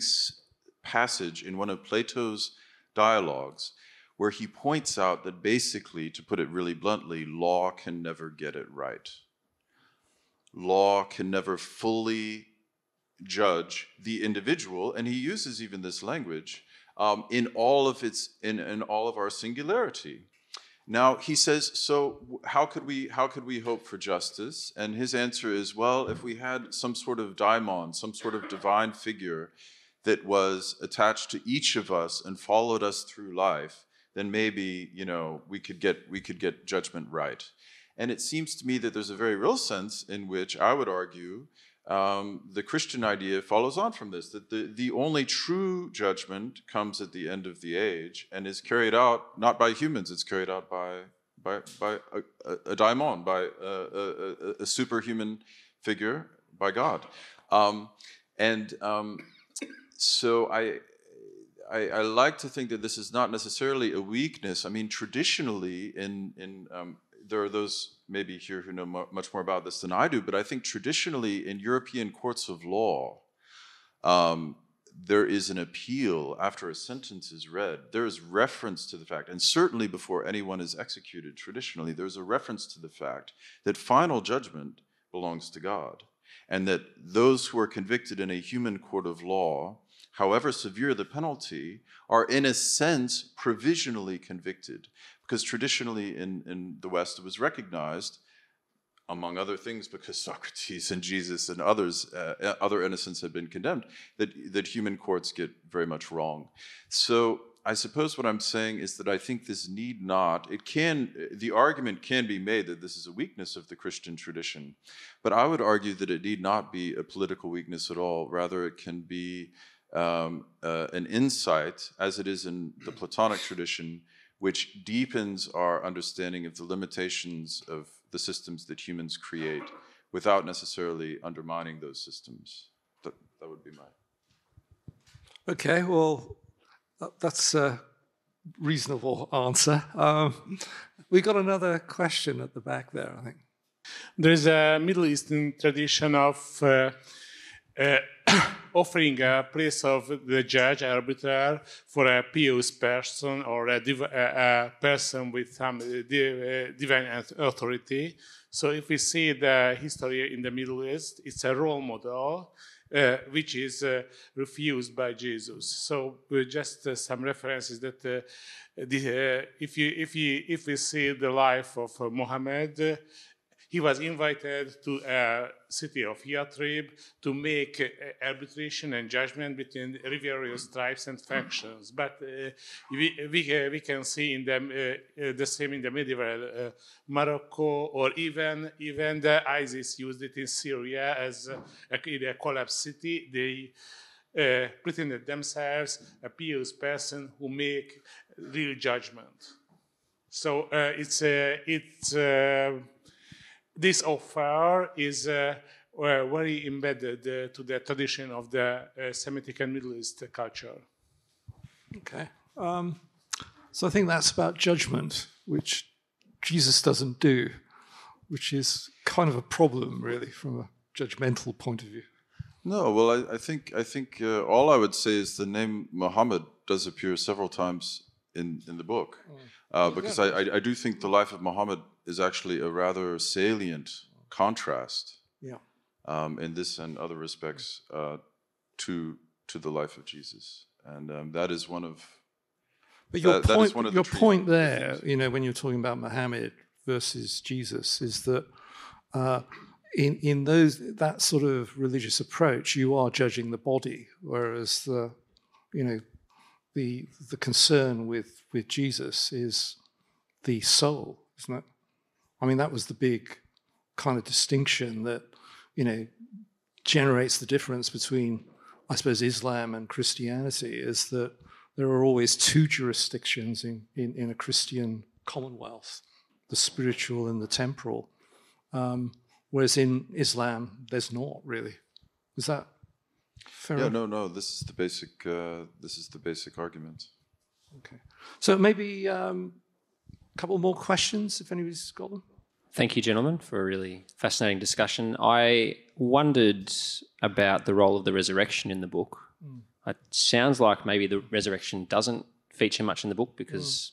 passage in one of Plato's dialogues where he points out that basically, to put it really bluntly, law can never get it right. Law can never fully judge the individual, and he uses even this language in all of our singularity. Now he says, so how could we hope for justice? And his answer is, well, if we had some sort of daimon, some sort of divine figure that was attached to each of us and followed us through life, then maybe we could get judgment right. And it seems to me that there's a very real sense in which I would argue the Christian idea follows on from this, that the only true judgment comes at the end of the age and is carried out not by humans, it's carried out by a daimon, by a superhuman figure, by God. So I like to think that this is not necessarily a weakness. I mean, traditionally, there are those maybe here who know much more about this than I do, but I think traditionally in European courts of law, there is an appeal after a sentence is read. There is reference to the fact, and certainly before anyone is executed, traditionally, there's a reference to the fact that final judgment belongs to God, and that those who are convicted in a human court of law, however severe the penalty, are in a sense provisionally convicted. Because traditionally in the West it was recognized, among other things because Socrates and Jesus and other innocents had been condemned, that human courts get very much wrong. So I suppose what I'm saying is that I think this need not, the argument can be made that this is a weakness of the Christian tradition, but I would argue that it need not be a political weakness at all. Rather, it can be an insight, as it is in the Platonic tradition, which deepens our understanding of the limitations of the systems that humans create without necessarily undermining those systems. That would be mine. Okay, well, that's a reasonable answer. We got another question at the back there, I think. There's a Middle Eastern tradition of offering a place of the judge, arbiter, for a pious person or a person with some divine authority. So if we see the history in the Middle East, it's a role model which is refused by Jesus. So just some references that if we see the life of Muhammad, he was invited to a city of Yathrib to make arbitration and judgment between various tribes and factions. But we can see in the same in the medieval Morocco, or even the ISIS used it in Syria as a collapsed city. They pretended themselves a pious person who make real judgment. So this offer is very embedded to the tradition of the Semitic and Middle East culture. Okay. So I think that's about judgment, which Jesus doesn't do, which is kind of a problem, really, from a judgmental point of view. No, well, I think all I would say is the name Muhammad does appear several times in the book, because I do think the life of Muhammad is actually a rather salient contrast, in this and other respects, to the life of Jesus, and that is one of. But your your point there, when you're talking about Muhammad versus Jesus, is that in that sort of religious approach, you are judging the body, whereas the concern with Jesus is the soul, isn't it? I mean, that was the big kind of distinction that generates the difference between, I suppose, Islam and Christianity, is that there are always two jurisdictions in a Christian commonwealth, the spiritual and the temporal, whereas in Islam, there's not really. Is that fair? Yeah, no. This is the basic argument. Okay. So maybe a couple more questions, if anybody's got them. Thank you, gentlemen, for a really fascinating discussion. I wondered about the role of the resurrection in the book. It sounds like maybe the resurrection doesn't feature much in the book because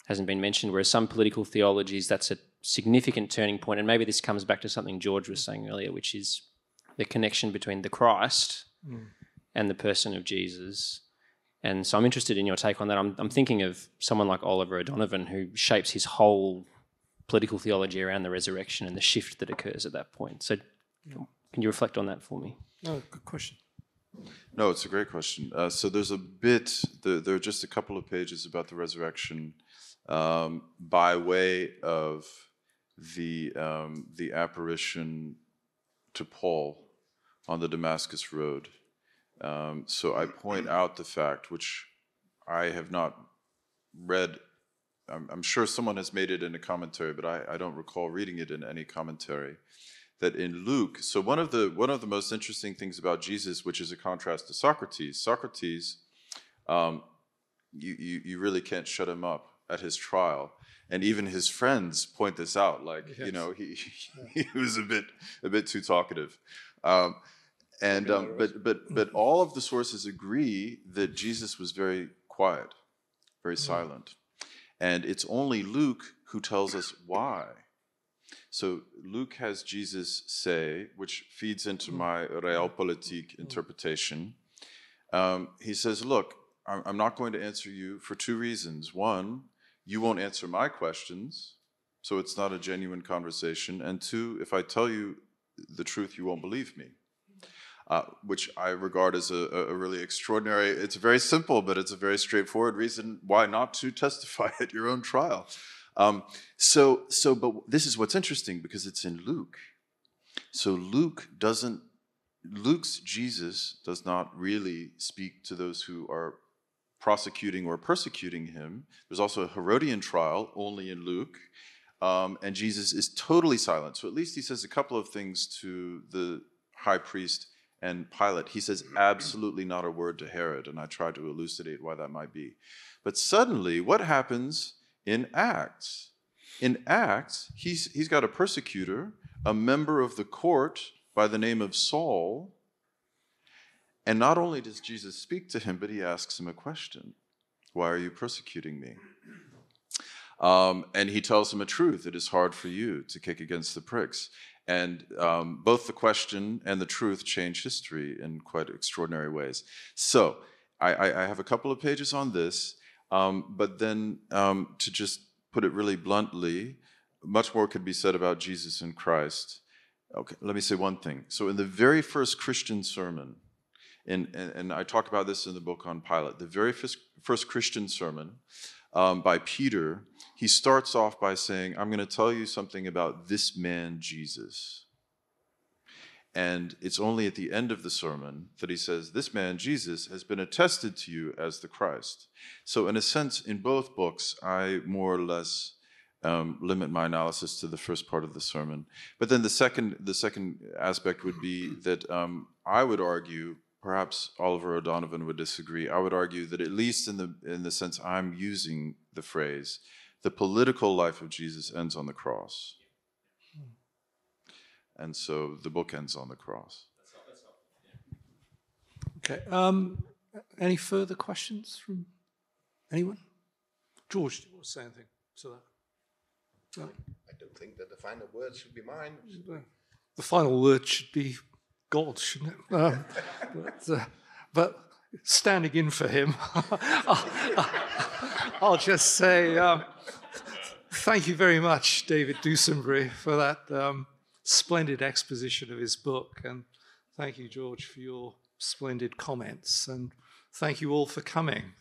it hasn't been mentioned, whereas some political theologies, that's a significant turning point. And maybe this comes back to something George was saying earlier, which is the connection between the Christ and the person of Jesus. And so I'm interested in your take on that. I'm thinking of someone like Oliver O'Donovan, who shapes his whole political theology around the resurrection and the shift that occurs at that point. So can you reflect on that for me? Oh, good question. No, it's a great question. So there's a bit, there are just a couple of pages about the resurrection by way of the apparition to Paul on the Damascus Road. So I point out the fact, which I have not read. I'm sure someone has made it in a commentary, but I don't recall reading it in any commentary. That in Luke, so one of the most interesting things about Jesus, which is a contrast to Socrates. Socrates, you really can't shut him up at his trial, and even his friends point this out. Like he was a bit too talkative. But all of the sources agree that Jesus was very quiet, very silent. And it's only Luke who tells us why. So Luke has Jesus say, which feeds into my realpolitik interpretation. He says, look, I'm not going to answer you for two reasons. One, you won't answer my questions, so it's not a genuine conversation. And two, if I tell you the truth, you won't believe me. Which I regard as a really extraordinary, it's very simple, but it's a very straightforward reason why not to testify at your own trial. But this is what's interesting, because it's in Luke. So Luke's Jesus does not really speak to those who are prosecuting or persecuting him. There's also a Herodian trial, only in Luke. And Jesus is totally silent. So at least he says a couple of things to the high priest and Pilate. He says absolutely not a word to Herod, and I tried to elucidate why that might be. But suddenly, what happens in Acts? In Acts, he's got a persecutor, a member of the court by the name of Saul, and not only does Jesus speak to him, but he asks him a question. Why are you persecuting me? And he tells him a truth. It is hard for you to kick against the pricks. And both the question and the truth change history in quite extraordinary ways. So I have a couple of pages on this, but then to just put it really bluntly, much more could be said about Jesus and Christ. Okay, let me say one thing. So in the very first Christian sermon, and I talk about this in the book on Pilate, the very first Christian sermon by Peter, he starts off by saying, I'm going to tell you something about this man, Jesus. And it's only at the end of the sermon that he says, this man, Jesus, has been attested to you as the Christ. So in a sense, in both books, I more or less limit my analysis to the first part of the sermon. But then the second aspect would be that I would argue, perhaps Oliver O'Donovan would disagree, I would argue that at least in the sense I'm using the phrase, the political life of Jesus ends on the cross. And so the book ends on the cross. Okay. Any further questions from anyone? George, do you want to say anything to that? No? I don't think that the final word should be mine. The final word should be God, shouldn't it? But standing in for him, I'll just say thank you very much, David Dusenbury, for that splendid exposition of his book. And thank you, George, for your splendid comments. And thank you all for coming.